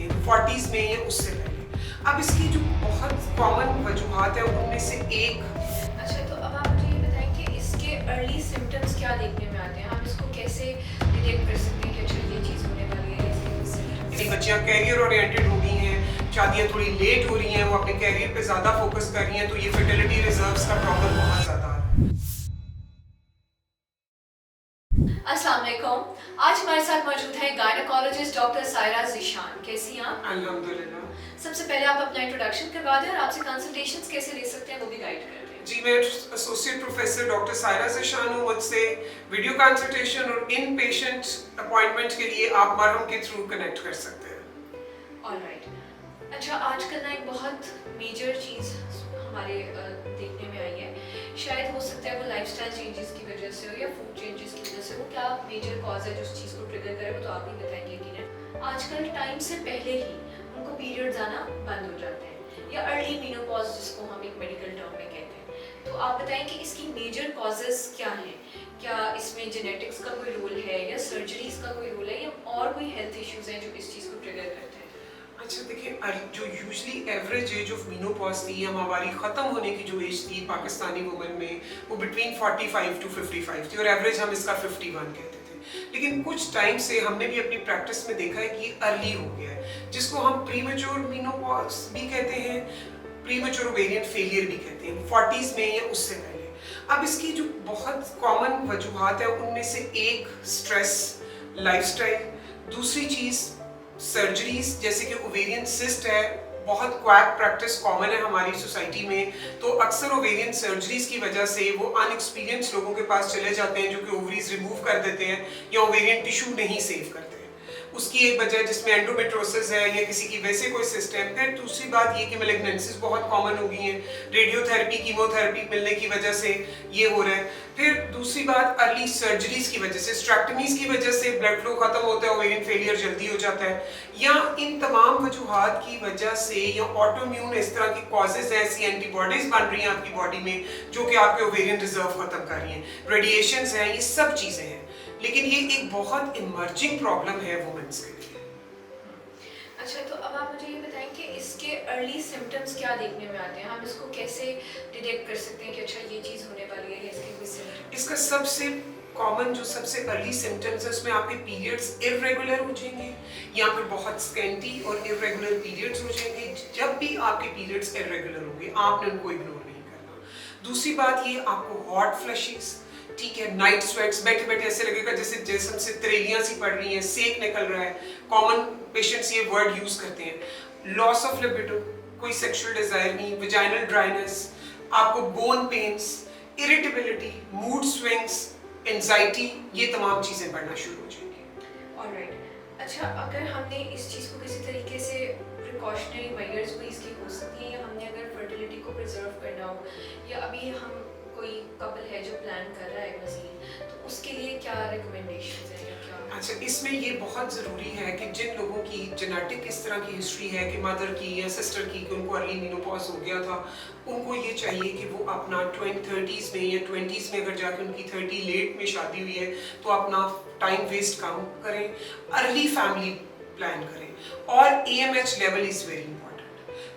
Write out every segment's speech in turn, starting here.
हैं 40s में या उससे पहले। अब इसकी जो बहुत कॉमन वजूहात है उनमें से एक। अच्छा, तो अब आप मुझे ये बताएं कि इसके अर्ली सिम्टम्स क्या देखने में आते हैं? हम इसको कैसे डिटेक्ट कर सकते हैं कि अच्छा ये चीज़ होने वाली है, इसके सिम्टम्स? बच्चियाँ कैरियर ओरिएंटेड हो गई हैं, शादियाँ थोड़ी लेट हो रही हैं, वो अपने कैरियर पे ज़्यादा फोकस कर रही हैं, तो ये फर्टिलिटी रिजर्व्स का प्रॉब्लम बहुत ज़्यादा आ रहा है। अस्सलाम वालेकुम। आज हमारे साथ मौजूद है गायनेकोलॉजिस्ट डॉक्टर सायरा ज़ीशान। कैसी हैं आप? अल्हम्दुलिल्लाह। सबसे पहले आप अपना इंट्रोडक्शन करवा दें और आपसे कंसल्टेशंस कैसे ले सकते हैं वो भी गाइड कर दें। जी, मैं associate professor doctor Saira Zeeshan हूँ। मुझसे वीडियो कंसल्टेशन और इन पेशेंट अपॉइंटमेंट के लिए आप मरहम के थ्रू कनेक्ट कर सकते हैं। ऑलराइट। अच्छा, आजकल ना एक बहुत मेजर चीज़ हमारे देखने में आई है, शायद हो सकता है वो लाइफस्टाइल चेंजेस की वजह से हो या फूड चेंजेस की वजह से हो। क्या मेजर कॉज है जो उस चीज़ को ट्रिगर करे, वो तो आप ही बताएंगे कि नहीं। आजकल टाइम से पहले ही उनको पीरियड्स आना बंद हो जाते हैं या अर्ली मेनोपॉज जिसको हम एक मेडिकल टर्म में कहते हैं। तो आप बताएं कि इसकी मेजर कॉजेज़ क्या हैं? क्या इसमें जेनेटिक्स का कोई रोल है या सर्जरीज का कोई रोल है या और कोई हेल्थ इश्यूज हैं जो इस चीज़ को ट्रिगर करते हैं? अच्छा देखिए, जो usually average age of menopause थी या हमारी ख़त्म होने की जो एज थी पाकिस्तानी वुमन में, वो बिटवीन 45 टू 55 थी और एवरेज हम इसका 51 कहते थे। लेकिन कुछ टाइम से हमने भी अपनी प्रैक्टिस में देखा है कि ये अर्ली हो गया है, जिसको हम प्रीमेच्योर मीनोपॉज भी कहते हैं, प्रीमेच्योर ओवेरियन फेलियर भी कहते हैं, 40s में या उससे पहले। अब इसकी जो बहुत कॉमन वजूहात है उनमें से एक स्ट्रेस, लाइफस्टाइल, दूसरी चीज़ सर्जरीज, जैसे कि ओवेरियन सिस्ट है, बहुत क्वैक प्रैक्टिस कॉमन है हमारी सोसाइटी में, तो अक्सर ओवेरियन सर्जरीज की वजह से वो अनएक्सपीरियंस लोगों के पास चले जाते हैं जो कि ओवरीज रिमूव कर देते हैं या ओवेरियन टिश्यू नहीं सेव करते हैं। उसकी एक वजह जिसमें एंडोमेट्रोसिस है या किसी की वैसे कोई सिस्टम। फिर दूसरी बात ये कि मैलिग्नेंसीज बहुत कॉमन हो गई हैं, रेडियोथेरेपी कीमोथेरेपी मिलने की वजह से ये हो रहा है। फिर दूसरी बात अर्ली सर्जरीज की वजह से, स्ट्रैक्टमीज की वजह से ब्लड फ्लो खत्म होता है, ओवेरियन फेलियर जल्दी हो जाता है, या इन तमाम वजूहात की वजह से या ऑटोम्यून इस तरह की कॉजेज हैं, ऐसी एंटीबॉडीज बन रही हैं आपकी बॉडी में जो कि आपके ओवेरियन रिजर्व खत्म कर रही हैं, रेडिएशंस हैं, ये सब चीज़ें हैं। लेकिन ये एक बहुत इमर्जिंग प्रॉब्लम है वुमेन्स के लिए। अच्छा, तो अब आप मुझे ये बताएं कि इसके अर्ली सिम्टम्स क्या देखने में आते हैं? हम इसको कैसे डिटेक्ट कर सकते हैं कि अच्छा ये चीज़ होने वाली है या इसके कोई सिम्टम्स? इसका सबसे कॉमन जो सबसे अर्ली सिम्टम्स है उसमें आपके पीरियड्स इरेगुलर हो जाएंगे या फिर बहुत स्कैंटी और इरेगुलर पीरियड्स हो जाएंगे। जब भी आपके पीरियड्स इरेगुलर होंगे आपने उनको इग्नोर नहीं करना। दूसरी बात ये, आपको हॉट फ्लशेस, ठीक है, नाइट स्वेट्स, बैठे बैठे ऐसे लगेगा जैसे जिस्म से त्रेलियां सी पड़ रही हैं, सेक निकल रहा है, कॉमन पेशेंट्स ये वर्ड यूज करते हैं। लॉस ऑफ लिबिडो, कोई सेक्सुअल डिजायर नहीं, वेजाइनल ड्राइनेस, आपको bone pains, irritability, mood swings, anxiety, ये तमाम चीज़ें बढ़ना शुरू हो जाएंगी। ऑलराइट। अच्छा, अगर हमने इस चीज़ को किसी तरीके से प्रिकॉशनरी मेजर्स कोई इसकी हो सकती है, या हमने अगर फर्टिलिटी को प्रिजर्व करना हो, या अभी हम कोई कपल है जो प्लान कर रहा है मज़ीद, तो उसके लिए क्या रिकमेंडेशंस हैं या क्या? अच्छा, इसमें ये बहुत ज़रूरी है कि जिन लोगों की जेनेटिक इस तरह की हिस्ट्री है कि मदर की या सिस्टर की कि उनको अर्ली मेनोपॉज हो गया था, उनको ये चाहिए कि वो अपना 30s में या 20s में अगर जाकर उनकी 30 लेट में शादी हुई है तो अपना टाइम वेस्ट कम करें, अर्ली फैमिली प्लान करें। और AMH level is very important.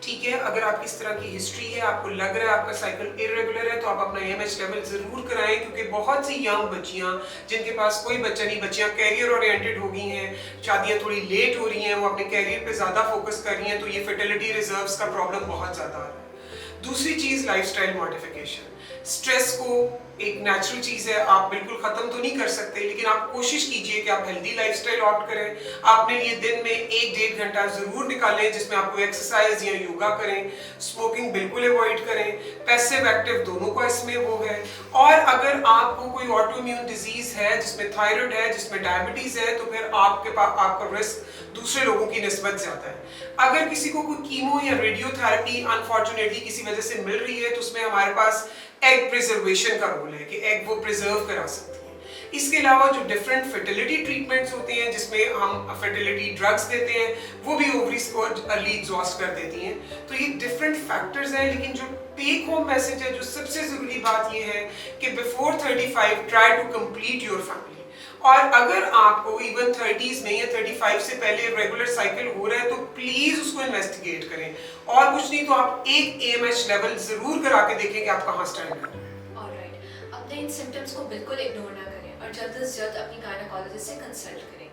ठीक है, अगर आपकी इस तरह की हिस्ट्री है, आपको लग रहा है आपका साइकिल इरेगुलर है, तो आप अपना AMH लेवल ज़रूर कराएं, क्योंकि बहुत सी यंग बच्चियां जिनके पास कोई बच्चा नहीं, बच्चियां कैरियर ओरिएंटेड हो गई हैं, शादियां थोड़ी लेट हो रही हैं, वो अपने कैरियर पे ज़्यादा फोकस कर रही हैं, तो ये फर्टिलिटी रिजर्व्स का प्रॉब्लम बहुत ज़्यादा आ रहा है। दूसरी चीज़, लाइफस्टाइल मॉडिफिकेशन। स्ट्रेस को एक नेचुरल चीज़ है, आप बिल्कुल ख़त्म तो नहीं कर सकते, लेकिन आप कोशिश कीजिए कि आप हेल्दी लाइफस्टाइल ऑप्ट करें। आपने लिए दिन में 1-1.5 घंटा ज़रूर निकालें जिसमें आपको एक्सरसाइज या योगा करें, स्मोकिंग बिल्कुल अवॉइड करें, पैसिव एक्टिव दोनों का इसमें वो है। और अगर आपको कोई ऑटोइम्यून डिजीज़ है जिसमें थायराइड है, जिसमें डायबिटीज़ है, तो फिर आपके पास आपका रिस्क दूसरे लोगों की निस्बत ज़्यादा है। अगर किसी को कोई कीमो या रेडियोथेरेपी अनफॉर्चुनेटली किसी वजह से मिल रही है, तो उसमें हमारे पास एग प्रिजर्वेशन का रोल है कि एग वो प्रिजर्व करा सकती हैं। इसके अलावा जो डिफरेंट फर्टिलिटी ट्रीटमेंट्स होते हैं जिसमें हम फर्टिलिटी ड्रग्स देते हैं, वो भी ओवरीज को अर्ली एग्जॉस्ट कर देती हैं। तो ये डिफरेंट फैक्टर्स हैं, लेकिन जो टेक होम मैसेज है, जो सबसे ज़रूरी बात ये है कि before 35 try to complete your family. और अगर आपको इवन 30s में या 35 से पहले रेगुलर साइकिल हो रहा है तो प्लीज उसको इन्वेस्टिगेट करें, और कुछ नहीं तो आप एक AMH लेवल जरूर करा के देखें कि आप कहाँ स्टैंड कर रहे हैं। ऑलराइट, अपने इन सिम्टम्स को बिल्कुल इग्नोर ना करें और जल्द से जल्द अपनी गायनेकोलॉजिस्ट से कंसल्ट करें।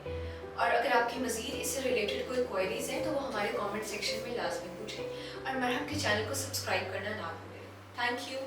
और अगर आपकी मज़ीद इससे रिलेटेड कोई क्वेरीज हैं तो वो हमारे कमेंट सेक्शन में लाजमी पूछें और मरहम के चैनल को सब्सक्राइब करना ना भूलें। Thank you.